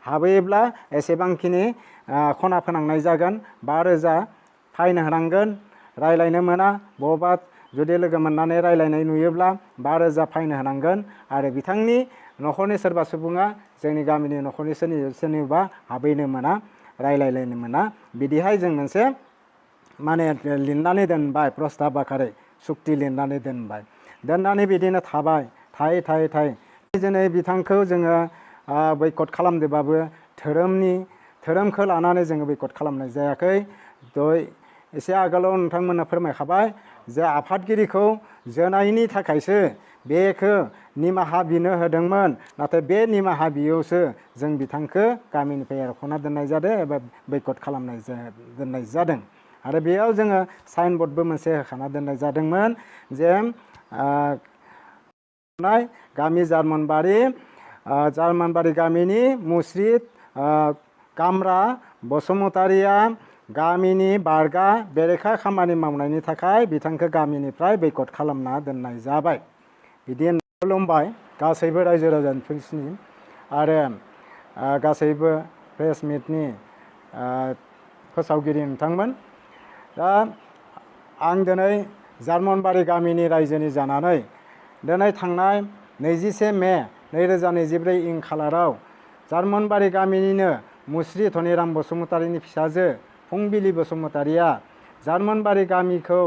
हाबैयोब्ला एसेबांखिनि खना फोनांनाय जागोन 5,000 फाइन होनांगोन रायलायनो मोना बबा जुदि लोगो मोननानै रायलायनाय नुयोब्ला 5,000 फाइन होनांगोन आरो बिथांनि नखरनि सोरबा सुबुङा जोंनि गामिनि नखरनि सोरनिबा हाबैनो मोना रायलायलायनो मोना बिदिहाय जों मोनसे माने लिरनानै दोनबाय प्रस्ताब आकारै सुक्ति लिरनानै दोननानै बिदिनो थाबाय थायै दिनै बिथांखौ जोङो बयकट खालामदोंबाबो धोरोमखौ लानानै जोङो बयकट खालामनाय जायाखै एसे आगोलाव नोंथांमोननो फोरमायखाबाय जे आफादगिरिखौ जोनायनि थाखायसो बेखौ निमाहा बिनो होदोंमोन नाथाय बे निमाहा बियावसो जों बिथांखौ गामिनिफ्राय एरख'ना दोननाय जादों एबा बयकट दोननाय जादों आरो बेयाव जोङो साइन बर्डबो मोनसे होखाना दोननाय जादोंमोन जे गामि जार्मानबारि गामिनि मुस्रि कामरा बसुमतारिया गामिनि बारगा बेरेखा खामानि मावनायनि थाखाय बिथांखौ गामिनिफ्राय बयकट खालामना दोननाय जाबाय बिदि खुलुमबाय गासैबो रायजो राजाफोरनि आरो गासैबो प्रेस मिटनि फोसावगिरि नोंथांमोन दा आं दिनै जार्मानबारि गामिनि रायजोनि जानानै दिनै थांनाय 21 मे 2024 इं खालाराव जार्मानबारि गामिनिनो मुस्रि धनिराम बसुमतारिनि फिसाजो फुंबिलि बसुमतारिया जार्मानबारि गामिखौ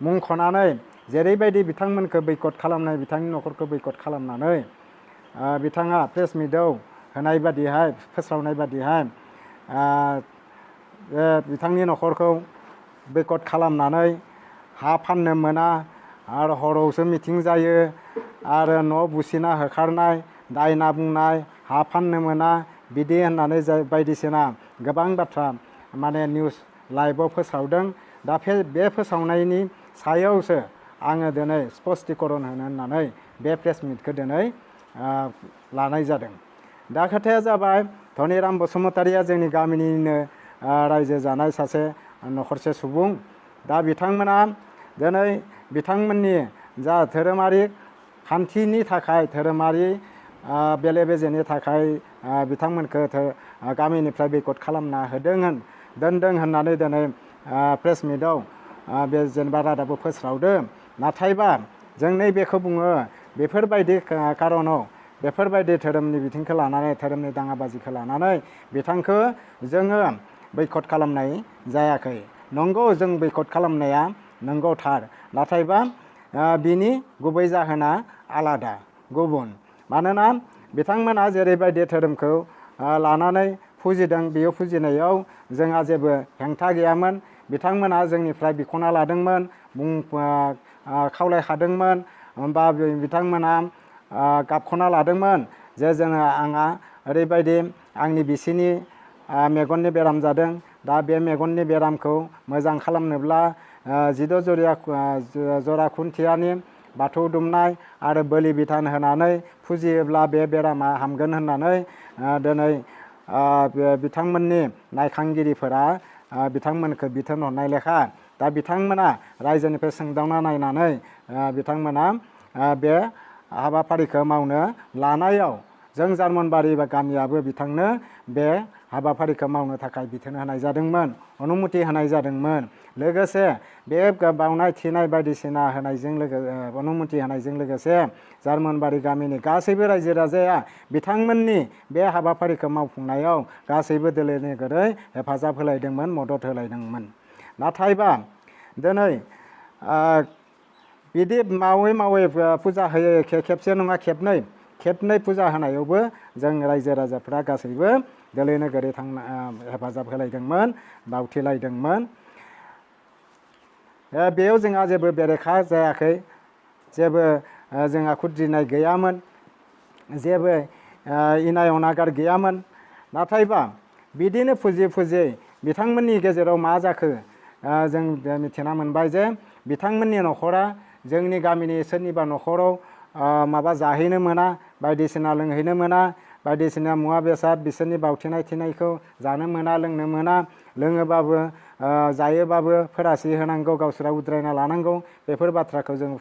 मुंख'नानै जेरैबायदि बिथांमोनखौ बयकट खालामनाय बिथांनि नखरखौ बयकट खालामनानै बिथाङा प्रेस मिटआव होनाय बादिहाय फोस्रावनाय बादिहाय बिथांनि नखरखौ बयकट खालामनानै हा फाननो मोना आरो हरावसो मिथिं जायो आरो न' बुसिना होखारनाय दायना बुंनाय हा फाननो मोना बिदि होननानै बायदिसिना गोबां बाथ्रा माने निउस लाइभआव फोसावदों दा बे फोसावनायनि सायावसो आङो दिनै स्पष्टीकरण होनो होननानै बे प्रेस मिटखौ दिनै लानाय जादों दा खोथाया जाबाय धनिराम बसुमतारिया जोंनि गामिनिनो रायजो जानाय सासे नखरसे सुबुं दा बिथांमोना दिनै बिथांमोननि जा धोरोमारि खान्थिनि थाखाय धोरोमारि बेले बेजेनि थाखाय बिथांमोनखौ गामिनिफ्राय बयकट खालामना दोनदों होननानै दिनै प्रेस मिटआव बे जेनेबा रादाबखौ फोस्रावदों नाथायबा जों नैबेखौ बुङो बेफोरबायदि कारनाव बेफोरबायदि धोरोमनि बिथिंखौ लानानै धोरोमनि दाङाबाजिखौ लानानै बिथांखौ जोङो बयकट खालामनाय जायाखै नंगौ जों बयकट खालामनाया नंगौ थार नाथायबा बिनि गुबै जाहोना आलादा गुबुन मानोना बिथांमोना जेरैबायदि धोरोमखौ लानानै फुजिदों बेयाव फुजिनायाव जोंहा जेबो हेंथा गैयामोन बिथांमोना जोंनिफ्राय बिख'ना लादोंमोन खावलायखादोंमोन बा बिथांमोना गाबख'ना लादोंमोन जे आंहा ओरैबायदि आंनि बिसिनि मेगननि बेराम जादों दा बे मेगननि बेरामखौ मोजां खालामनोब्ला 16 जरा खुन्थियानि बाथौ दुमनाय आरो बोलि बिधान होनानै फुजियोब्ला बे बेरामा हामगोन होननानै दिनै बिथांमोननि नायखांगिरिफोरा बिथांमोनखौ बिथोन हरनाय लेखा दा बिथांमोना रायजोनिफ्राय सोंदावना नायनानै बिथांमोना बे हाबाफारिखौ मावनो लानायाव जों जार्मानबारि गामियाबो बिथांनो बे हाबाफारिखौ मावनो थाखाय बिथोन होनाय जादोंमोन अनुमति होनाय जादोंमोन लोगोसे बे बावनाय थिनाय बायदिसिना होनायजों अनुमति होनायजों लोगोसे जार्मानबारि गामिनि गासैबो रायजो राजाया बिथांमोननि बे हाबाफारिखौ मावफुंनायाव गासैबो दोलो नोगोरै हेफाजाब होलायदोंमोन मदद होलायदोंमोन नाथायबा दिनै बिदि मावै फुजा होयो खेबसे नङा खेबनै फुजा होनायावबो जों रायजो राजाफ्रा गासैबो दोलो नोगोरै हेफाजाब होलायदोंमोन बावथिलायदोंमोन बेयाव जोंहा जेबो बेरेखा जायाखै जेबो जोंहा खुद्रिनाय गैयामोन जेबो इनाय अनागार गैयामोन नाथायबा बिदिनो फुजियै बिथांमोननि गेजेराव मा जाखो जों मिथिना मोनबाय जे बिथांमोननि नखरा जोंनि गामिनि सोरनिबा नखराव माबा जाहैनो मोना बायदिसिना लोंहैनो मोना बायदिसिना मुवा बेसाद बिसोरनि बावथिनाय थिनायखौ जानो मोना लोंनो मोना लोङोबाबो जायोबाबो फोरासि होनांगौ गावसोरा उद्रायना लानांगौ बेफोर बाथ्राखौ जों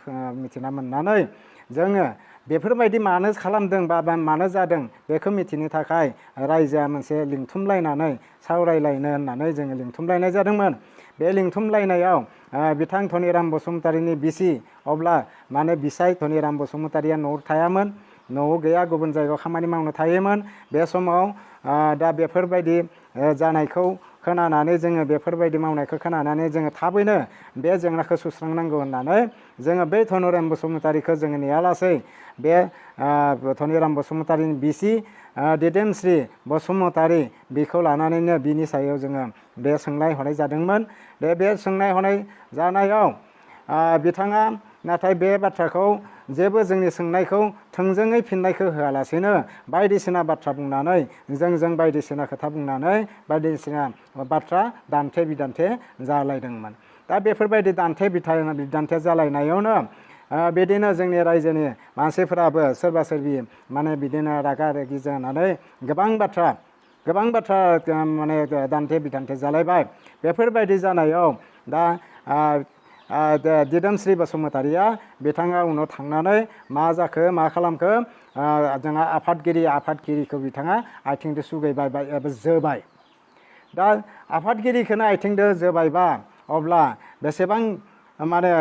मिथिना मोननानै जोङो बेफोरबायदि मानो खालामदों बा मानो जादों बेखौ मिथिनो थाखाय रायजोआ मोनसे लिंथुमलायनानै सावरायलायनो होननानै जोङो लिंथुमलायनाय जादोंमोन। बे लिंथुमलायनायाव बिथां धनिराम बसुमतारीनि बिसि अब्ला माने बिसाय धनिराम बसुमतारीया न'आव थायामोन, न'आव गैया, गुबुन जायगायाव खामानि मावनो थायोमोन। बे समाव दा बेफोरबायदि जानायखौ खोनानानै जोङो बेफोरबायदि मावनायखौ खोनानानै जोङो थाबैनो बे जेंनाखौ सुस्रांनांगौ होननानै जोङो बै धनिराम बसुमतारीखौ जोङो नेयालासै बे धनिराम बसुमतारीनि बिसि दिदोमस्रि बसुमतारी बेखौ लानानैनो बिनि सायाव जोङो बे सोंनाय हरनाय जादोंमोन। बे सोंनाय हरनाय जानायाव बिथाङा नाथाय बे बाथ्राखौ जेबो जोंनि सोंनायखौ थोंजोङै फिननायखौ होआलासेनो बायदिसिना बाथ्रा बुंनानै जों बायदिसिना खोथा बुंनानै बायदिसिना बाथ्रा दान्थे बिदान्थे जालायदोंमोन। दा बेफोरबायदि दान्थे बिदान्थे जालायनायावनो बिदिनो जोंनि रायजोनि मानसिफोराबो सोरबा सोरबि माने बिदिनो रागा रागि जानानै गोबां बाथ्रा माने दान्थे बिदान्थे जालायबाय। बेफोरबायदि जानायाव दा दिदोमस्रि बसुमतारीया बिथाङा उनाव थांनानै मा जाखो मा खालामखो जोंहा आफादगिरिखौ बिथाङा आथिंजों सुगैबाय एबा जोबाय। दा आफादगिरिखौनो आथिंजों जोबायबा अब्ला बेसेबां माने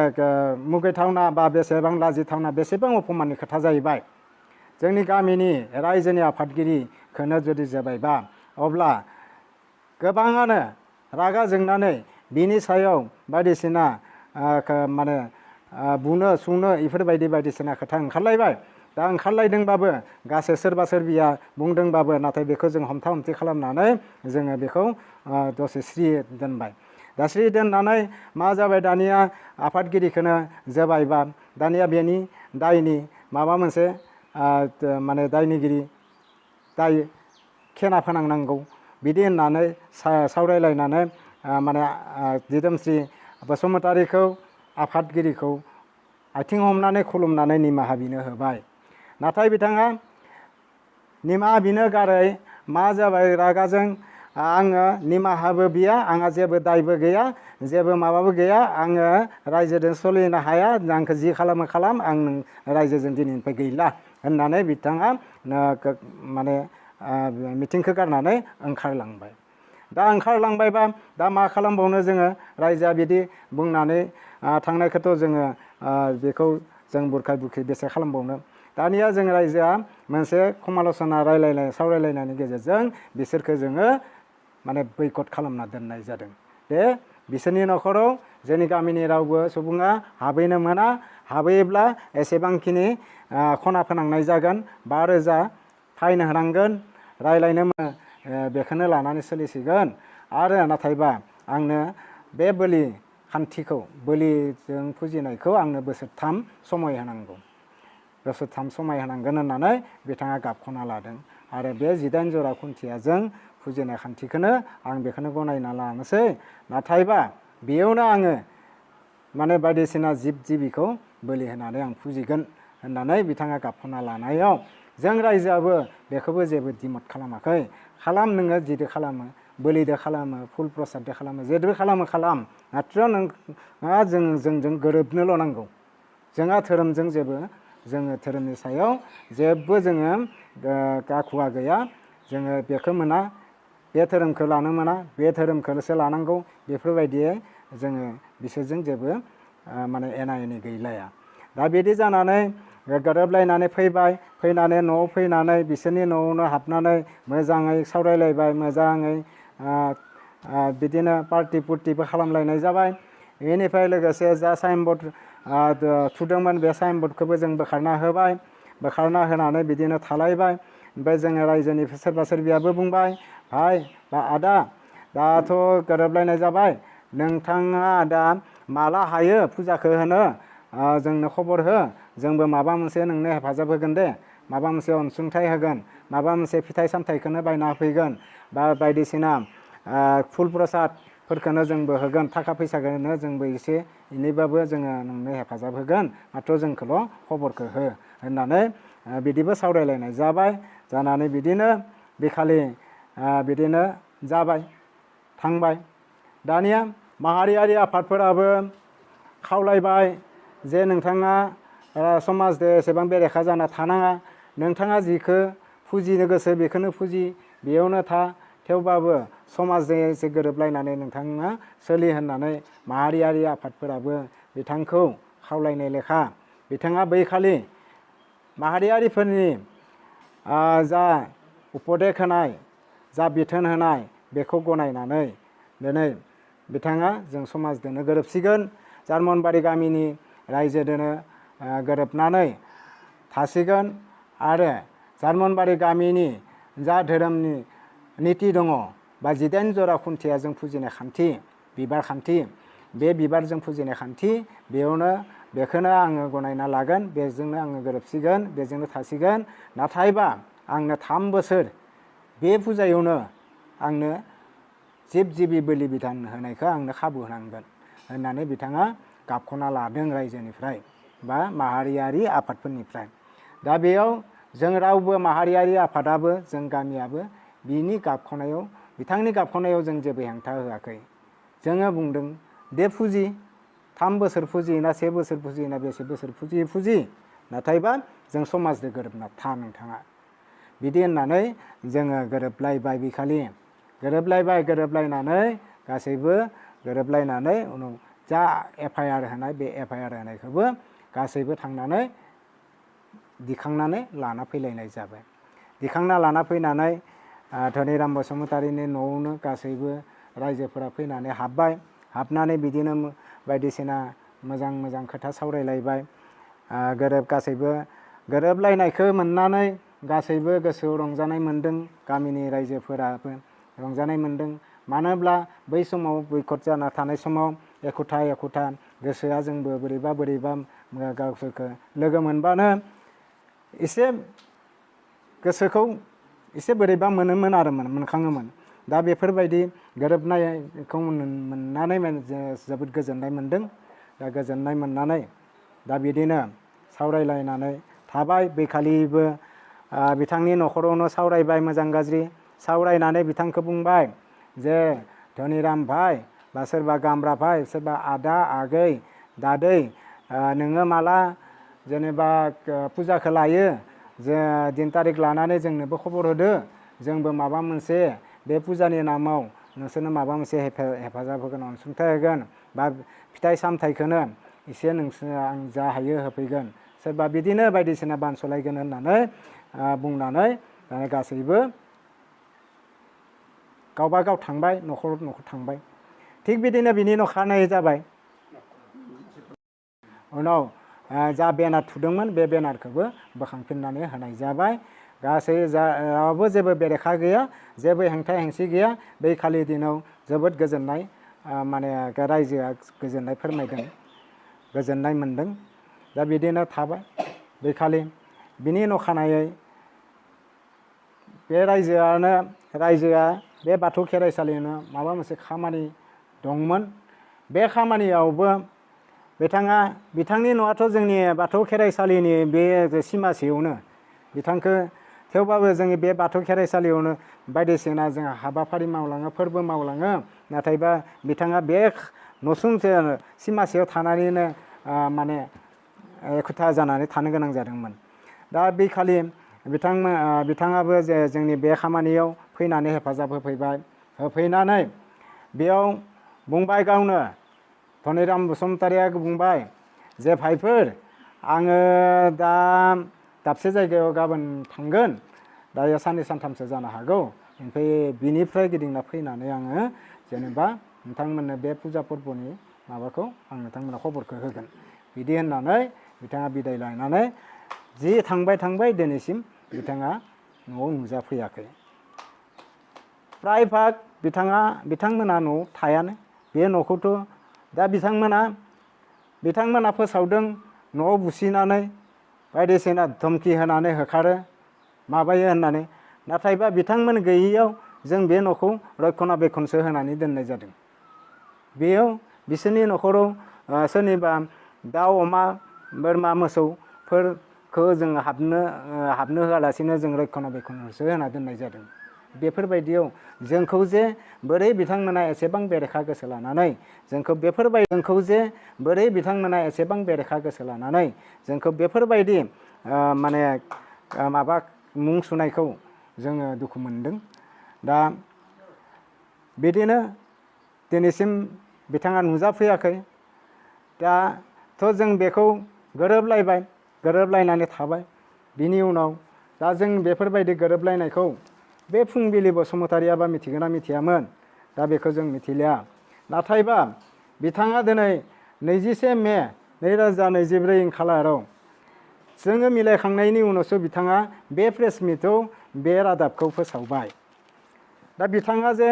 मुगैथावना बा बेसेबां लाजिथावना बेसेबां अपमाननि खोथा जाहैबाय। जोंनि गामिनि रायजोनि आफादगिरिखौनो जुदि जोबायबा अब्ला गोबाङानो रागा जोंनानै बिनि सायाव बायदिसिना माने बुनो सुनो बेफोरबायदि बायदिसिना खोथा ओंखारलायबाय। दा ओंखारलायदोंबाबो गासै सोरबा सोरबिया बुंदोंबाबो नाथाय बेखौ जों हमथा हमथि खालामनानै जोङो बेखौ दसे स्रि दोनबाय। दा स्रि दोननानै मा जाबाय दानिया आफादगिरिखौनो जोबायबा दानिया बेनि दायनि माबा मोनसे माने दायनिगिरि दाय खेना फोनांनांगौ बिदि होननानै सावरायलायनानै माने दिदोमस्रि बसुमतारीखौ आफादगिरिखौ आथिं हमनानै खुलुमनानै निमाहा बिनो होबाय। नाथाय बिथाङा निमाहा बिनो गारै मा जाबाय रागाजों आङो निमाहाबो बिया, आंहा जेबो दायबो गैया, जेबो माबाबो गैया, आङो रायजोजों सोलिनो हाया, आंखौ जि खालामो खालाम, आं रायजोजों दिनैनिफ्राय गैला होननानै बिथाङा माने मिटिंखौ गारनानै ओंखारलांबाय। दा ओंखारलांबायबा दा मा खालामबावनो जोङो रायजोआ बिदि बुंनानै थांनायखौथ' जोङो बेखौ जों बुरखाय बुरखि बेसे खालामबावनो। दानिया जों रायजोआ मोनसे समाल'सना सावरायलायनायनि गेजेरजों बिसोरखौ जोङो माने बयकट खालामना दोननाय जादों। दे बिसोरनि न'खराव जोंनि गामिनि रावबो सुबुङा हाबहैनो मोना, हाबहैयोब्ला एसेबांखिनि खना फोनांनाय जागोन, 5,000 फाइन होनांगोन, रायलायनो बेखौनो लानानै सोलिसिगोन। आरो नाथायबा आंनो बे बोलि खान्थिखौ बोलिजों फुजिनायखौ आंनो बोसोरथाम समय होनांगौ, बोसोरथाम समय होनांगोन होननानै बिथाङा गाबख'ना लादों। आरो बे 18 जरा खुन्थियाजों फुजिनाय खान्थिखौनो आं बेखौनो गनायना लानोसै, नाथायबा बेयावनो आङो माने बायदिसिना जिब जिबिखौ बोलि होनानै आं फुजिगोन होननानै बिथाङा गाबख'ना लानायाव जों रायजोआबो बेखौबो जेबो दिमत खालामाखै। खालाम नोङो जिदो खालामो, बोलिदो खालामो, फुल प्रसाददो खालामो, जेदो खालामो खालाम, माथ्र नोंहा जोंजों गोरोबनोल' नांगौ। जोंहा धोरोमजों जोङो धोरोमनि सायाव जेबो जोङो गाखुवा गैया, जोङो बेखौ मोना, बे धोरोमखौ लानो मोना, बे धोरोमखौल'सो लानांगौ, बेफोरबायदि जोङो बिसोरजों जेबो माने एना एनि गैलाया। दा बिदि जानानै गोरोबलायनानै फैनानै न'आव फैनानै बिसोरनि न'आवनो हाबनानै मोजाङै सावरायलायबाय, मोजाङै बिदिनो पार्टि पुर्टिबो खालामलायनाय जाबाय। बेनिफ्राय लोगोसे जा साइनबर्ड थुदोंमोन बे साइनबर्डखौबो जों बोखारना होबाय, बोखारना होनानै बिदिनो थालायबाय। ओमफ्राय जोङो रायजोनि सोरबा सोरबियाबो बुंबाय, भाइ बा आदा दाथ' गोरोबलायनाय जाबाय, नोंथाङा दा माला हायो फुजाखौ होनो जोंनो खबर हो, जोंबो माबा मोनसे नोंनो हेफाजाब होगोन दे, माबा मोनसे अनसुंथाइ होगोन, माबा मोनसे फिथाइ सामथाइखौनो बायना होफैगोन, बा बायदिसिना फुल प्रसादफोरखौनो जोंबो होगोन, थाखा फैसाखौनो जोंबो एसे एनैबाबो जोङो नोंनो हेफाजाब होगोन, माथ्र जोंखौल' खबरखौ हो होननानै बिदिबो सावरायलायनाय जाबाय। जानानै बिदिनो बेखालि बिदिनो जाबाय, थांबाय। दानिया माहारियारि आफादफोराबो खावलायबाय जे नोंथाङा समाजजों एसेबां बेरेखा जाना थानाङा नोंथाङा जिखौ फुजिनो गोसो बेखौनो फुजि बेयावनो था थेवबाबो समाजजों एसे गोरोबलायनानै नोंथाङा सोलि होननानै माहारियारि आफादफोराबो बिथांखौ खावलायनाय लेखा बिथाङा बैखालि माहारियारिफोरनि जा उपदेश होनाय जा बिथोन होनाय बेखौ गनायनानै दिनै बिथाङा जों समाजजोंनो गोरोबसिगोन जार्मनबारि गामिनि रायजोजोंनो गोरोबनानै थासिगोन आरो जार्मनबारि गामिनि जा धोरोमनि निति दङ बा 18 जरा खुन्थिया जों फुजिनाय खान्थि बिबार खान्थि बे बिबारजों फुजिनाय खान्थि बेयावनो बेखौनो आङो गनायना लागोन बेजोंनो आङो गोरोबसिगोन बेजोंनो थासिगोन नाथायबा आंनो 3 बोसोर बे फुजायावनो आंनो जिब जिबि बोलि बिधान होनायखौ आंनो खाबु होनांगोन होननानै बिथाङा गाबख'ना लादों रायजोनिफ्राय बा माहारियारि आफादफोरनिफ्राय दा बेयाव जों रावबो माहारियारि आफादाबो जों गामियाबो बिनि गाबख'नायाव बिथांनि गाबख'नायाव जों जेबो हेंथा होआखै जोङो बुंदों दे फुजि 3 बोसोर फुजियोना 1 बोसोर फुजियोना बेसे बोसोर फुजि नाथायबा जों समाजजों गोरोबना था नोंथाङा बिदि होननानै जोङो गोरोबलायबाय बिखालि गोरोबलायनानै गासैबो गोरोबलायनानै उनाव जा FIR होनाय बे FIR होनायखौबो गासैबो थांनानै दिखांनानै लाना फैलायनाय जाबाय दिखांना लाना फैनानै धनिराम बसुमतारीनि न'आवनो गासैबो रायजोफोरा फैनानै हाबनानै बिदिनो बायदिसिना मोजां खोथा सावरायलायबाय गासैबो गोरोबलायनायखौ मोननानै गासैबो गोसोआव रंजानाय मोनदों गामिनि रायजोफोराबो रंजानाय मोनदों मानो होनब्ला बै समाव बयकट जाना थानाय समाव एखुथा गोसोआ जोंबो बोरैबा गावसोरखौ लोगो मोनबानो एसे गोसोखौ एसे बोरैबा मोनखाङोमोन दा बेफोरबायदि गोरोबनायखौ मोननानै जोबोद गोजोननाय मोनदों दा गोजोननाय मोननानै दा बिदिनो सावरायलायनानै थाबाय बैखालिबो बिथांनि न'खरावनो सावरायबाय मोजां गाज्रि सावरायनानै बिथांखौ बुंबाय जे धनिराम भाई बा सोरबा गामब्रा भाई सोरबा आदा आगै दादै नोङो माला जेनेबा फुजाखौ लायो जे दिन तारिख लानानै जोंनोबो खबर होदो जोंबो माबा मोनसे बे फुजानि नामाव नोंसोरनो माबा मोनसे हेफाजाब होगोन अनसुंथाइ होगोन बा फिथाइ सामथाइखौनो एसे नोंसोर आं जा हायो होफैगोन सोरबा बिदिनो बायदिसिना बानस'लायगोन होननानै बुंनानै गासैबो गावबा गाव थांबाय न'खर थांबाय थिग बिदिनो बिनि अखानायै जाबाय उनाव जा बेनार थुदोंमोन बे बेनारखौबो बोखांफिननानै होनाय जाबाय गासै रावबो जेबो बेरेखा गैया जेबो हेंथा हेंसि गैया बै खालि दिनाव जोबोद गोजोननाय माने रायजोआ गोजोननाय फोरमायदों गोजोननाय मोनदों दा बिदिनो थाबाय बै खालि बिनि अखानायै बे रायजोआ बे बाथौ खेराइसालियावनो माबा मोनसे खामानि दंमोन बे खामानियावबो बिथांनि न'आथ' जोंनि बाथौ खेराइसालिनि बे सिमासेयावनो बिथांखौ थेवबाबो जोंनि बे बाथौ खेराइसालियावनो बायदिसिना जोंहा हाबाफारि मावलाङो फोरबो मावलाङो नाथायबा बिथाङा बे न'सुंसे सिमासेयाव थानानैनो माने एखुथा जानानै थानो गोनां जादोंमोन दा बे खालि बिथाङाबो जे जोंनि बे खामानियाव फैनानै हेफाजाब होफैनानै बेयाव बुंबाय गावनो धनिराम बसुमतारीया बुंबाय जे भाइफोर आङो दा दाबसे जायगायाव गाबोन थांगोन दायो साननै सानथामसो जानो हागौ ओमफ्राय बिनिफ्राय गिदिंना फैनानै आङो जेनेबा नोंथांमोननो बे फुजा फोरबोनि माबाखौ आं नोंथांमोननो खबरखौ होगोन बिदि होननानै बिथाङा बिदाय लानानै जि थांबाय दिनैसिम बिथाङा न'आव नुजाफैयाखै प्राय भाग बिथांमोना न'आव थायानो बे न'खौथ' दा बिथांमोना फोसावदों न'आव बुसिनानै बायदिसिना धमकि होनानै होखारो माबायो होननानै नाथायबा बिथांमोन गैयैयाव जों बे न'खौ रक्षनाबेक्षनसो होनानै दोननाय जादों बेयाव बिसोरनि न'खराव सोरनिबा दाउ अमा बोरमा मोसौफोरखौ जों हाबनो होआलासिनो जों रक्षनाबेक्षनसो होना दोननाय जादों बेफोरबायदियाव जोंखौ जे बोरै बिथांमोना एसेबां बेरेखा गोसो लानानै जोंखौ बोरै बिथांमोना एसेबां बेरेखा गोसो लानानै जोंखौ बेफोरबायदि माने माबा मुं सुनायखौ जोङो दुखु मोनदों। दा बिदिनो दिनैसिम बिथाङा नुजाफैयाखै। दाथ' जों बेखौ गोरोबलायनानै थाबाय। बिनि उनाव दा जों बेफोरबायदि गोरोबलायनायखौ बे फुंबिलि बसुमतारियाबा मिथिगोन ना मिथियामोन, दा बेखौ जों मिथिलिया। नाथायबा बिथाङा दिनै 21 मे 2024 खालाराव जोङो मिलायखांनायनि उनावसो बिथाङा बे प्रेस मिटआव बे रादाबखौ फोसावबाय। दा बिथाङा जे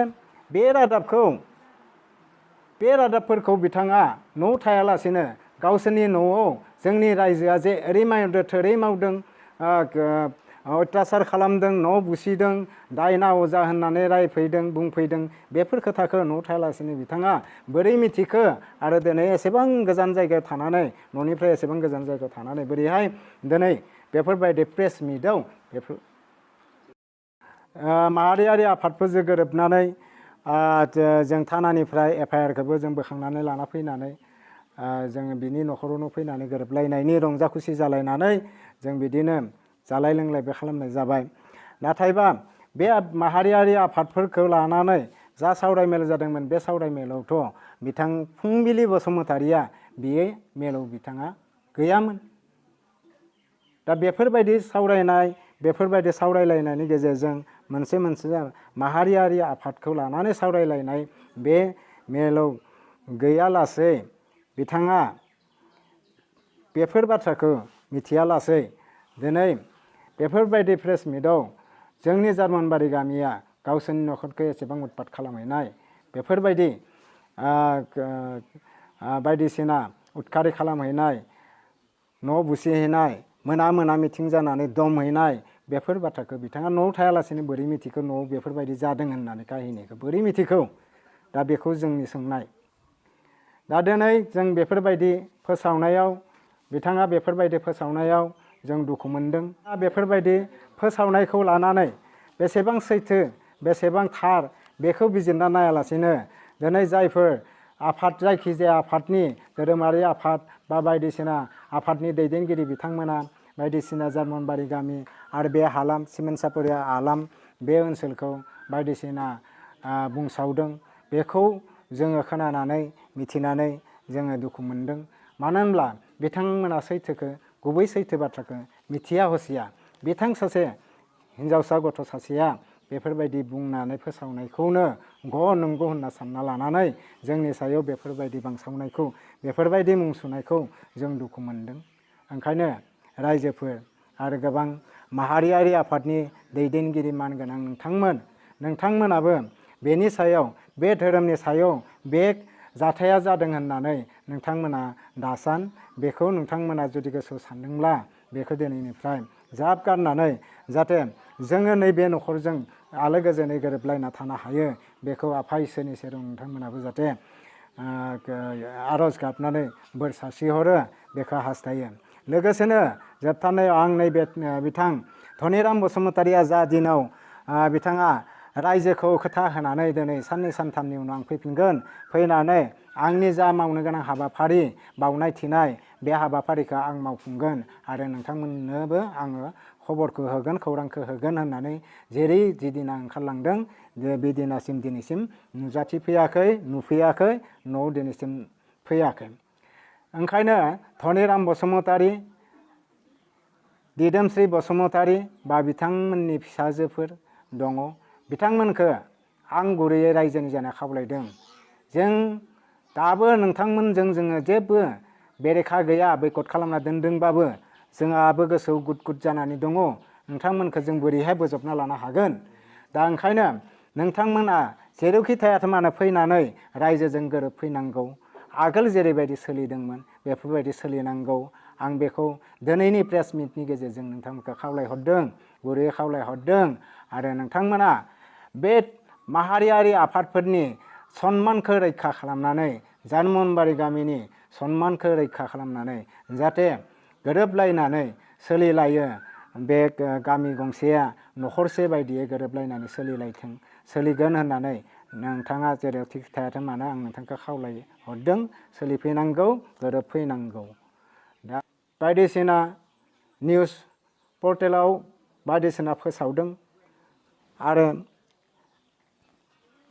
बे रादाबफोरखौ बिथाङा न'आव थायालासेनो गावसोरनि न'आव जोंनि रायजोआ जे ओरै मावदों थोरै मावदों, अत्याचार खालामदों, न' बुसिदों, दायना अजा होननानै रायफैदों बुंफैदों, बेफोर खोथाखौ न'आव थायालासेनो बिथाङा बोरै मिथिखो आरो दिनै एसेबां गोजान जायगायाव थानानै न'निफ्राय एसेबां गोजान जायगायाव थानानै बोरैहाय दिनै बेफोरबायदि प्रेस मिटआव बेफोर माहारियारि आफादफोरजों गोरोबनानै जों थानानिफ्राय FIR-खौबो जों बोखांनानै लाना फैनानै जोङो बिनि न'खरावनो फैनानै गोरोबलायनायनि रंजा खुसि जालायनानै जों बिदिनो जालाय लोंलायबो खालामनाय जाबाय। नाथायबा बे माहारियारि आफादफोरखौ लानानै जा सावरायमेल जादोंमोन, बे सावरायमेलावथ' बिथां फुंबिलि बसुमतारिया बे मेलाव बिथाङा गैयामोन। दा बेफोरबायदि सावरायलायनायनि गेजेरजों मोनसे माहारियारि आफादखौ लानानै सावरायलायनाय बे मेलाव गैयालासे बिथाङा बेफोर बाथ्राखौ मिथियालासे दिनै बेफोरबायदि प्रेस मिटआव जोंनि जार्मानबारि गामिया गावसोरनि न'खरखौ एसेबां उत्पात खालामहैनाय, बेफोरबायदि बायदिसिना उदखारि खालामहैनाय, न' बुसिहैनाय, मोना मिथिं जानानै दमहैनाय, बेफोर बाथ्राखौ बिथाङा न'आव थायालासेनो बोरै मिथिखो, न'आव बेफोरबायदि जादों होननानै काहिनिखौ बोरै मिथिखौ? दा बेखौ जोंनि सोंनाय। दा दिनै जों बेफोरबायदि फोसावनायाव बिथाङा बेफोरबायदि फोसावनायाव जों दुखु मोनदों। बेफोरबायदि फोसावनायखौ लानानै बेसेबां सैथो बेसेबां थार बेखौ बिजिरना नायालासेनो दिनै जायफोर आफाद, जायखिजाया आफादनि धोरोमारि आफाद बा बायदिसिना आफादनि दैदेनगिरि बिथांमोना बायदिसिना जार्मानबारि गामि आरो बे हालाम सिमेन्ट सापरिया हालाम बे ओनसोलखौ बायदिसिना बुंसावदों, बेखौ जोङो खोनानानै मिथिनानै जोङो दुखु मोनदों। मानो होनब्ला बिथांमोना सैथोखौ, गुबै सैथो बाथ्राखौ मिथिया हसिया बिथां सासे हिन्जावसा गथ' सासेया बेफोरबायदि बुंनानै फोसावनायखौनो नंगौ होनना सानना लानानै जोंनि सायाव बेफोरबायदि बांसावनायखौ, बेफोरबायदि मुं सुनायखौ जों दुखु मोनदों। ओंखायनो रायजोफोर आरो गोबां माहारियारि आफादनि दैदेनगिरि मानगोनां नोंथांमोनाबो बेनि सायाव, बे धोरोमनि सायाव बे जाथाया जादों होननानै नोंथांमोना दासान। बेखौ नोंथांमोना जुदि गोसोआव सानदोंब्ला बेखौ दिनैनिफ्राय ज्राब गारनानै जाहाथे जोङो नैबे न'खरजों आलो गोजोनै गोरोबलायना थानो हायो, बेखौ आफा इसोरनि सेराव नोंथांमोनाबो जाहाथे आर'ज गाबनानै बोर सारस्रिहरो, बेखौ हास्थायो। लोगोसेनो जोबथारनायाव आं नैबे बिथां धनिराम बसुमतारिया जा दिनाव बिथाङा रायजोखौ खोथा होनानै दिनै साननै सानथामनि उनाव आं फैफिनगोन, फैनानै आंनि जा मावनो गोनां हाबाफारि बावनाय थिनाय बे हाबाफारिखौ आं मावफुंगोन आरो नोंथांमोननोबो आङो खबरखौ होगोन, खौरांखौ होगोन होननानै जेरै जिदिना ओंखारलांदों बे दिनैसिम नुफैयाखै, न'आव दिनैसिम फैयाखै। ओंखायनो धनिराम बसुमतारि, दिदोमस्रि बसुमतारि बा बिथांमोननि फिसाजोफोर दङ, बिथांमोनखौ आं गुरैयै रायजोनि जाना खावलायदों। जों दाबो नोंथांमोनजों जोङो जेबो बेरेखा गैया, बयकट खालामना दोनदोंबाबो जोंहाबो गोसोआव गुद जानानै दङ। नोंथांमोनखौ जों बोरैहाय बोजबना लानो हागोन? दा ओंखायनो नोंथांमोना जेरावखि थायाथों मानो फैनानै रायजोजों गोरोबफैनांगौ। आगोल जेरैबायदि सोलिदोंमोन बेफोरबायदि सोलिनांगौ। आं बेखौ दिनैनि प्रेस मिटनि गेजेरजों नोंथांमोनखौ खावलायहरदों, गुरैयै खावलायहरदों। आरो नोंथांमोना बे माहारियारि आफादफोरनि सन्मानखौ रैखा खालामनानै, जार्मानबारि गामिनि सन्मानखौ रैखा खालामनानै जाहाथे गोरोबलायनानै सोलिलायो, बे गामि गंसेया नखरसे बायदियै गोरोबलायनानै सोलिगोन होननानै नोंथाङा जेरावखि थायाथों मानो आं नोंथांखौ खावलाय हरदों। सोलिफैनांगौ, गोरोबफैनांगौ। दा बायदिसिना निउस पर्टेलाव बायदिसिना फोसावदों आरो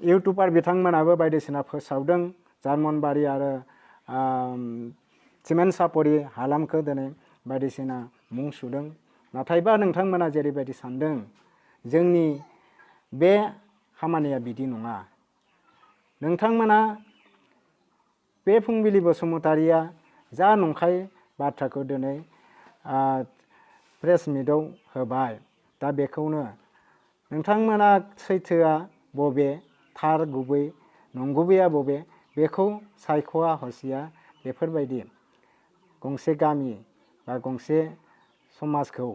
इउटुबार बिथांमोनाबो बायदिसिना फोसावदों। जार्मनबारि आरो सिमेन्ट सापरि हालामखौ दिनै बायदिसिना मुं सुदों। नाथायबा नोंथांमोना जेरैबायदि सानदों जोंनि बे खामानिया बिदि नङा। नोंथांमोना बे फुंबिलि बसुमतारिया जा नंखाय बाथ्राखौ दिनै प्रेस मिटआव होबाय, दा बेखौनो नोंथांमोना सैथोआ बबे, थार गुबै नंगुबैया बबे, बेखौ सायख'आ हसिया बेफोरबायदि गंसे गामि बा गंसे समाजखौ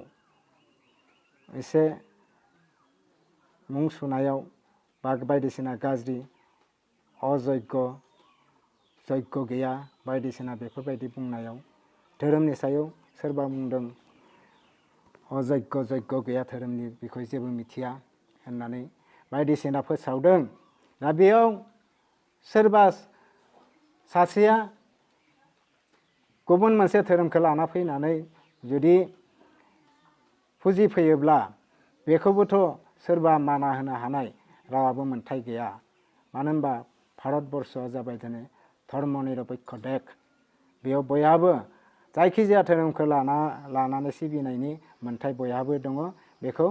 एसे मुं सुनायाव बा बायदिसिना गाज्रि जयग गैया बायदिसिना बेफोरबायदि बुंनायाव धोरोमनि सायाव सोरबा बुंदों जयग गैया, धोरोमनि बिखय जेबो मिथिया होननानै बायदिसिना फोसावदों। दा बेयाव सोरबा सासेया गुबुन मोनसे धोरोमखौ लाना फैनानै जुदि फुजिफैयोब्ला बेखौबोथ' सोरबा माना होनो हानाय रावाबो मोन्थाय गैया। मानो होनबा भारतबर्षआ जाबाय दिनै धर्मनिरपेक्ष देश। बेयाव बयहाबो जायखिजाया धोरोमखौ लानानै सिबिनायनि मोन्थाय बयहाबो दङ। बेखौ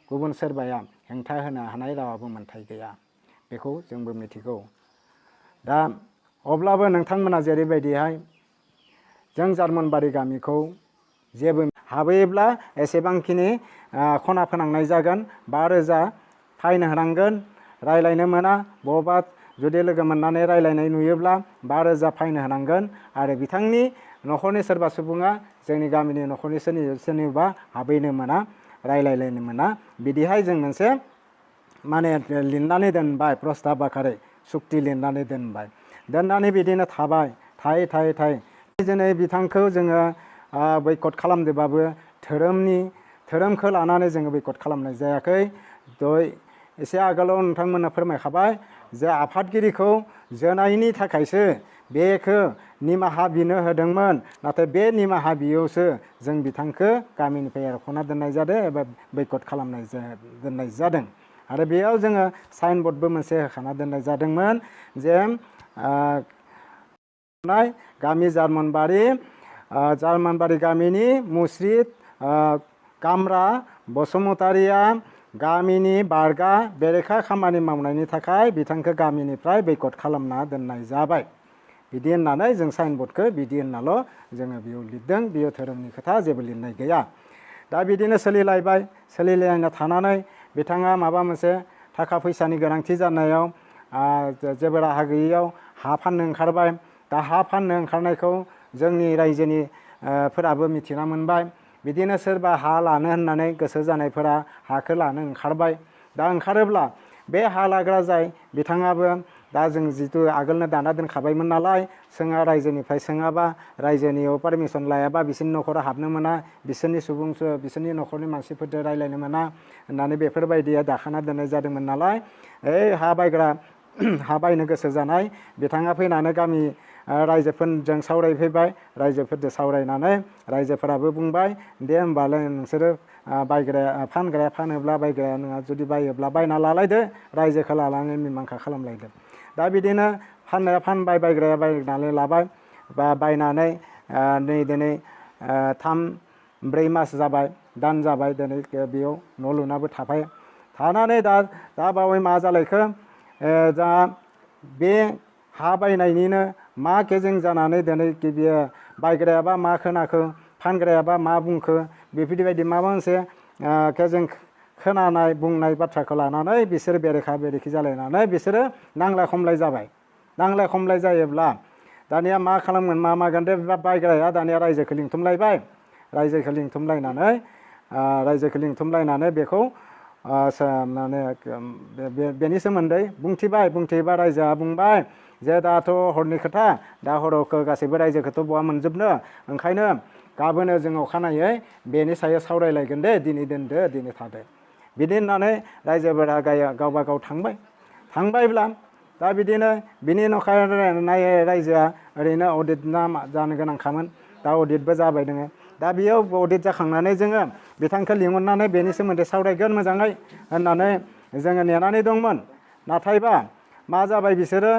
गुबुन सोरबाया हेंथा होनो हानाय रावाबो मोन्थाय गैया। बेखौ जोंबो मिथिगौ। दा अब्लाबो नोंथांमोना जेरैबायदिहाय जों जार्मनबारि गामिखौ जेबो हाबैयोब्ला एसेबांखिनि खना फोनांनाय जागोन, 5,000 फाइन होनांगोन, रायलायनो मोना, बबावबा जुदि लोगो मोननानै रायलायनाय नुयोब्ला 5,000 फाइन होनांगोन आरो बिथांनि नखरनि सोरबा सुबुङा जोंनि गामिनि नखरनि सोरनिबा हाबैनो मोना, रायलायलायनो मोना। बिदिहाय जों मोनसे माने लिरनानै दोनबाय, प्रस्ताब आकारै सुक्ति लिरनानै दोननानै बिदिनो थाबाय। थायै दिनै बिथांखौ जोङो बयकट खालामदोंबाबो धोरोमखौ लानानै जोङो बयकट खालामनाय जायाखै। एसे आगोलाव नोंथांमोननो फोरमायखाबाय जे आफादगिरिखौ जोनायनि थाखायसो बेखौ निमाहा बिनो होदोंमोन। नाथाय बे निमाहा बियावसो जों बिथांखौ गामिनिफ्राय एरख'ना दोननाय जादों एबा बयकट दोननाय जादों। आरो बेयाव जोङो साइन बर्डबो मोनसे होखाना दोननाय जादोंमोन जे गामि जार्मनबारि गामिनि मुस्रि कामरा बसुमतारिया गामिनि बारगा बेरेखा खामानि मावनायनि थाखाय बिथांखौ गामिनिफ्राय बयकट खालामना दोननाय जाबाय। बिदि होननानै जों साइन बर्डखौ बिदि होननाल' जोङो बेयाव लिरदों। बेयाव धोरोमनि खोथा जेबो लिरनाय गैया। दा बिदिनो सोलिलायना थानानै बिथाङा माबा मोनसे थाखा फैसानि गोनांथि जानायाव जेबो राहा गैयैयाव हा फाननो ओंखारबाय। दा हा फाननो ओंखारनायखौ जोंनि रायजोनि फोराबो मिथिना मोनबाय। बिदिनो सोरबा हा लानो होननानै गोसो जानायफोरा हाखौ लानो ओंखारबाय। दा ओंखारोब्ला बे हा लाग्रा जाय बिथाङाबो दा जों जिथु आगोलनो दाना दोनखाबायमोन नालाय, रायजोनिफ्राय सोङाबा, रायजोनियाव पारमिसन लायाबा बिसोरनि न'खराव हाबनो मोना, बिसोरनि न'खरनि मानसिफोरजों रायलायनो मोना होननानै बेफोरबायदिया दाखाना दोननाय जादोंमोन नालाय, हा बायनो गोसो जानाय बिथाङा फैनानै गामि रायजोफोरजों सावरायफैबाय। रायजोफोरजों सावरायनानै रायजोफोराबो बुंबाय दे होमबालाय नोंसोरो फानग्राया फानोब्ला बायग्राया नोंहा जुदि बायोब्ला बायना लालायदो, रायजोखौ लानानै मिमांसा खालामलायदो। दा बिदिनो फाननाया फानबाय, बायग्राया बायनानै लाबाय। बा बायनानै दिनै 3-4 मास जाबाय, दान जाबाय। दिनै बेयाव न' लुनाबो थानानै दा बावै मा जालायखो, दा बे हा बायनायनिनो मा गेजें जानानै दिनै बियो बायग्रायाबा मा खोनाखो, फानग्रायाबा मा बुंखो, बेफोरबायदि माबा मोनसे गेजें खोनानाय बुंनाय बाथ्राखौ लानानै बिसोरो बेरेखि जालायनानै बिसोरो नांलाय खमलाय जाबाय। नांलाय खमलाय जायोब्ला दानिया मा खालामगोन, मा मागोन, बायग्राया दानिया रायजोखौ लिंथुमलायबाय। रायजोखौ लिंथुमलायनानै बेखौ माने बेनि सोमोन्दै बुंथिबा रायजोआ बुंबाय जे दाथ' हरनि खोथा, दा हराव गासैबो रायजोखौथ' बहा मोनजोबनो, ओंखायनो गाबोनो जों अखानायै बेनि सायाव सावरायलायगोन दे दिनै दोनदो दिनै थादो बिदि होननानै रायजोफोरा गावबा गाव थांबायब्ला दा बिदिनो बिनि नखानायै रायजोआ ओरैनो अडिट ना जानो गोनांखामोन दा अडिटबो जाबाय दोङो दा बेयाव अडिट जाखांनानै जोङो बिथांखौ लिंहरनानै बेनि सोमोन्दै सावरायगोन मोजाङै होननानै जोङो नेनानै दंमोन नाथायबा मा जाबाय बिसोरो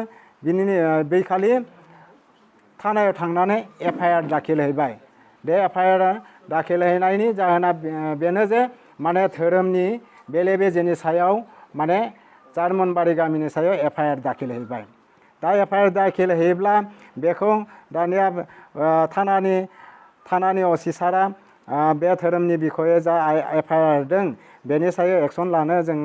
बिनि बैखालि थानायाव थांनानै एफआइआर दाखिलहैबाय बे एफआइआर दाखिलहैनायनि जाहोना बेनो जे माने धोरोमनि बेले बेजेनि सायाव माने जार्मनबारि गामिनि सायाव एफआइआर दाखिलहैबाय दा एफआइआर दाखिलहैयोब्ला बेखौ दानिया थानानि असिसारा बे धोरोमनि बिखयै जा एफआइआर होदों बेनि सायाव एक्सन लानो जों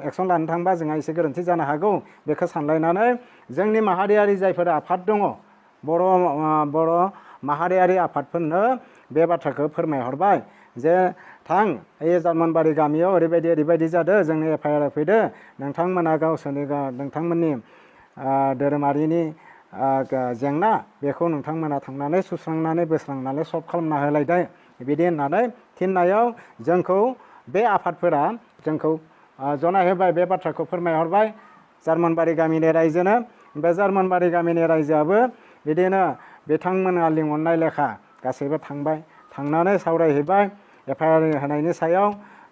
एक्सन लानो थांबा जोंहा एसे गोरोन्थि जानो हागौ बेखौ सानलायनानै जोंनि माहारियारि जायफोर आफाद दङ बर' माहारियारि आफादफोरनो बे बाथ्राखौ फोरमायहरबाय जे थां जार्मनबारि गामियाव ओरैबायदि जादों जोंनि एफआइआर फैदो नोंथांमोना गावसोरनि नोंथांमोननि धोरोमारिनि जेंना बेखौ नोंथांमोना थांनानै सुस्रांनानै बोस्रांनानै सल्भ खालामना होलायदो बिदि होननानै थिननायाव जोंखौ बे आफादफोरा जोंखौ जनायहोबाय बे बाथ्राखौ फोरमायहरबाय जार्मनबारि गामिनि रायजोनो बे जार्मनबारि गामिनि रायजोआबो बिदिनो बिथांमोना लिंहरनाय लेखा गासैबो थांनानै सावरायहैबाय एफआइआर होनायनि सायाव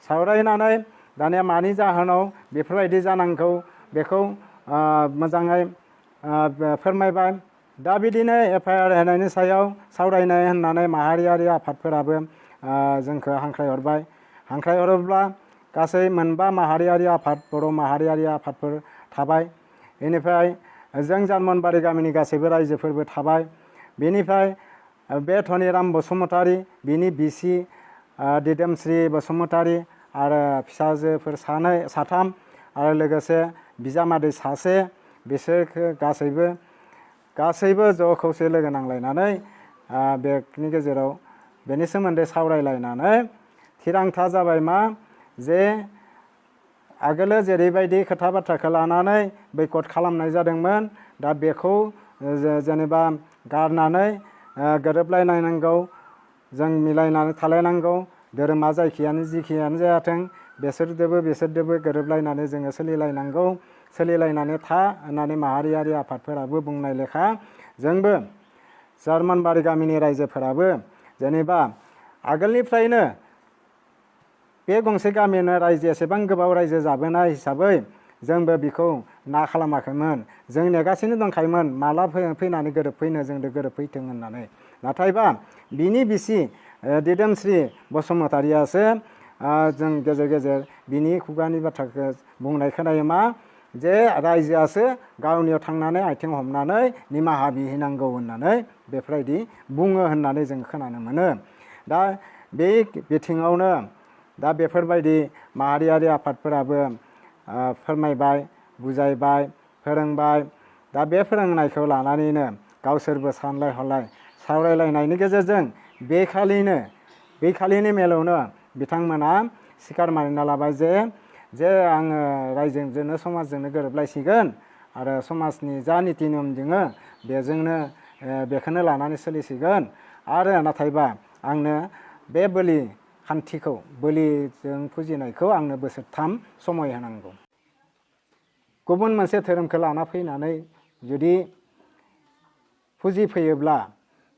सावरायनानै दानिया मानि जाहोनाव बेफोरबायदि जानांगौ बेखौ मोजाङै फोरमायबाय दा बिदिनो एफआइआर होनायनि सायाव सावरायनाय होननानै माहारियारि आफादफोराबो जोंखौ हांख्रायहरोब्ला गासै मोनबा माहारियारि आफाद बर' माहारियारि आफादफोर थाबाय बेनिफ्राय जों जार्मनबारि गामिनि गासैबो रायजोफोरबो थाबाय बेनिफ्राय बे धनिराम बसुमतारी बिनि बिसि दिदोमस्रि बसुमतारी आरो फिसाजोफोर साथाम आरो लोगोसे बिजामादै सासे बिसोरखौ गासैबो ज' खौसे लोगो नांलायनानै बेनि गेजेराव बेनि सोमोन्दै सावरायलायनानै थिरांथा जाबाय मा जे आगोलो जेरैबायदि खोथा बाथ्राखौ लानानै बयकट खालामनाय जादोंमोन दा बेखौ जेनेबा गारनानै गोरोबलायनांगौ जों मिलायनानै थालायनांगौ धोरोमा जिखियानो जायाथों बिसोरदोबो गोरोबलायनानै जोङो सोलिलायनानै था होननानै माहारियारि आफादफोराबो बुंनाय लेखा जोंबो जार्मनबारि गामिनि रायजोफोराबो जेनेबा आगोलनिफ्रायनो बे गंसे गामियानो रायजो एसेबां गोबाव रायजो जाबोनाय हिसाबै जोंबो बेखौ ना खालामाखैमोन जों नेगासिनो दंखायोमोन माला फैनानै गोरोबफैनो जोंजों गोरोबफैथों होननानै नाथायबा बिनि बिसि दिदोमस्रि बसुमतारियासो जों गेजेर गेजेर बिनि खुगानि बाथ्राखौ बुंनाय खोनायो मा जे रायजोआसो गावनियाव थांनानै आथिं हमनानै निमाहा बिहैनांगौ होननानै बेफोरबायदि बुङो होननानै जों खोनानो मोनो दा बे बिथिङावनो दा बेफोरबायदि माहारियारि आफादफोराबो फोरमायबाय बुजायबाय फोरोंबाय दा बे फोरोंनायखौ लानानैनो गावसोरबो सानलाय हलाय सावरायलायनायनि गेजेरजों बेखालिनि मेलावनो बिथांमोना सिखार मानिना लाबाय जे आङो रायजोजोंनो समाजजोंनो गोरोबलायसिगोन आरो समाजनि जा निति नियम दङो बेखौनो लानानै सोलिसिगोन आरो नाथायबा आंनो बे बोलिजों फुजिनायखौ आंनो बोसोरथाम समय होनांगौ गुबुन मोनसे धोरोमखौ लाना फैनानै जुदि फुजिफैयोब्ला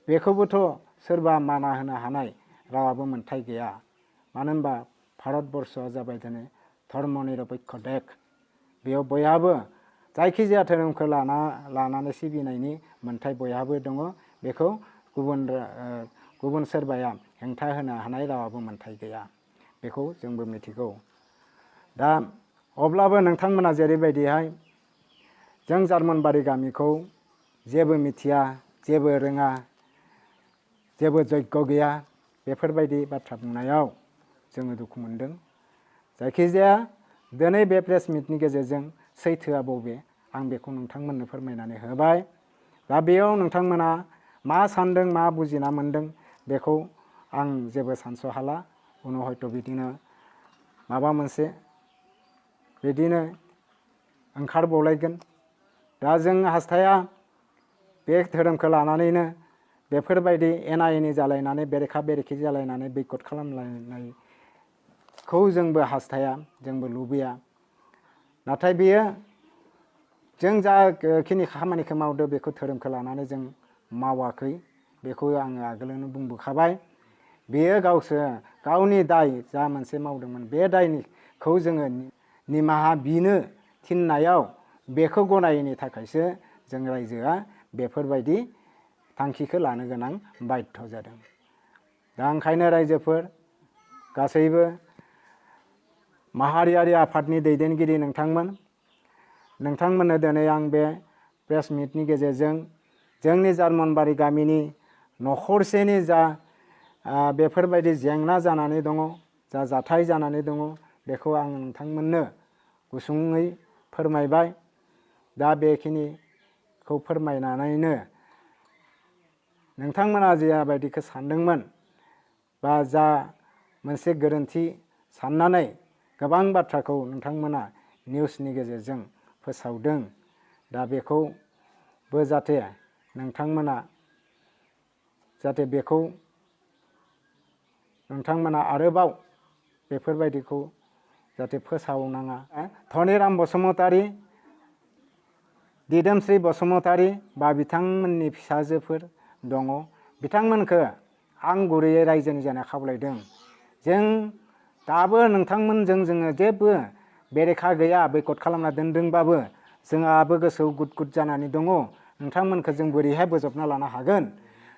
बेखौबोथ' सोरबा माना होनो हानाय रावाबो मोन्थाय गैया मानो होनबा भारतबर्षआ जाबाय दिनै धर्मनिरपेक्ष देश बेयाव बयहाबो जायखिजाया धोरोमखौ लानानै सिबिनायनि मोन्थाय बयहाबो दङ बेखौ गुबुन सोरबाया हेंथा होनो हानाय रावाबो मोन्थाय गैया बेखौ जोंबो मिथिगौ दा अब्लाबो नोंथांमोना जेरैबायदिहाय जों जार्मनबारि गामिखौ जेबो मिथिया जेबो रोङा जेबो जग्य गैया बेफोरबायदि बाथ्रा बुंनायाव जोङो दुखु मोनदों जायखिजाया दिनै बे प्रेस मिटनि गेजेरजों सैथोआ बबे आं बेखौ नोंथांमोननो फोरमायनानै होबाय दा बेयाव नोंथांमोना मा सान्दों मा बुजिना मोन्दों बेखौ आं जेबो सानस' हाला उनाव हयथ' बिदिनो माबा मोनसे बिदिनो ओंखारबावलायगोन दा जों हास्थाया बे धोरोमखौ लानानैनो बेफोरबायदि एना एनि जालायनानै बेरेखा बेरेखि जालायनानै बयकट खालामलायनायखौ जोंबो हास्थाया, जोंबो लुबैया। नाथाय बेयो जों जाखिनि खामानिखौ मावदो बेखौ धोरोमखौ लानानै जों मावाखै, बेखौ आङो आगोलावनो बुंबोखाबाय। बेयो गावनि दाय जा मोनसे मावदोंमोन बे दायखौ जोङो निमाहा बिनो थिननायाव बेखौ गनायैनि थाखायसो जों रायजोआ बेफोरबायदि थांखिखौ लानो गोनां बाध्य जादों। दा ओंखायनो रायजोफोर गासैबो माहारियारि आफादनि दैदेनगिरि नोंथांमोननो दिनै आं बे प्रेस मिटनि गेजेरजों जोंनि जार्मनबारि गामिनि नखरसेनि जा बेफोरबायदि जेंना जानानै दङ, जा जाथाय जानानै दङ, बेखौ आं नोंथांमोननो गुसुङै फोरमायबाय। दा बेखिनिखौ फोरमायनानैनो नोंथांमोना जाबायदिखौ सानदोंमोन बा जा मोनसे गोरोन्थि साननानै गोबां बाथ्राखौ नोंथांमोना निउसनि गेजेरजों फोसावदों, दा बेखौबो जाहाथे नोंथांमोना आरोबाव बेफोरबायदिखौ जाहाथे फोसावनाङा। धनिराम बसुमतारी, दिदोमस्रि बसुमतारी बा बिथांमोननि फिसाजोफोर दङ, बिथांमोनखौ आं गुरैयै रायजोनि जाना खावलायदों। जों दाबो नोंथांमोनजों जोङो जेबो बेरेखा गैया, बयकट खालामना दोनदोंबाबो जोंहाबो गोसोआव गुद गुद जानानै दङ। नोंथांमोनखौ जों बोरैहाय बोजबना लानो हागोन?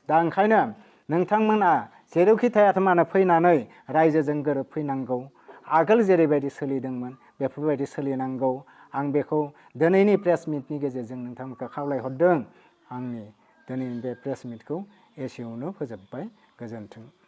दा ओंखायनो नोंथांमोना जेरावखि थायाथों मानो फैनानै रायजोजों गोरोबफैनांगौ। आगोल जेरैबायदि सोलिदोंमोन बेफोरबायदि सोलिनांगौ। आं बेखौ दिनैनि प्रेस मिटनि गेजेरजों नोंथांमोनखौ खावलायहरदों। आंनि दिनैनि बे प्रेस मिटखौ एसेयावनो फोजोबबाय। गोजोन्थों।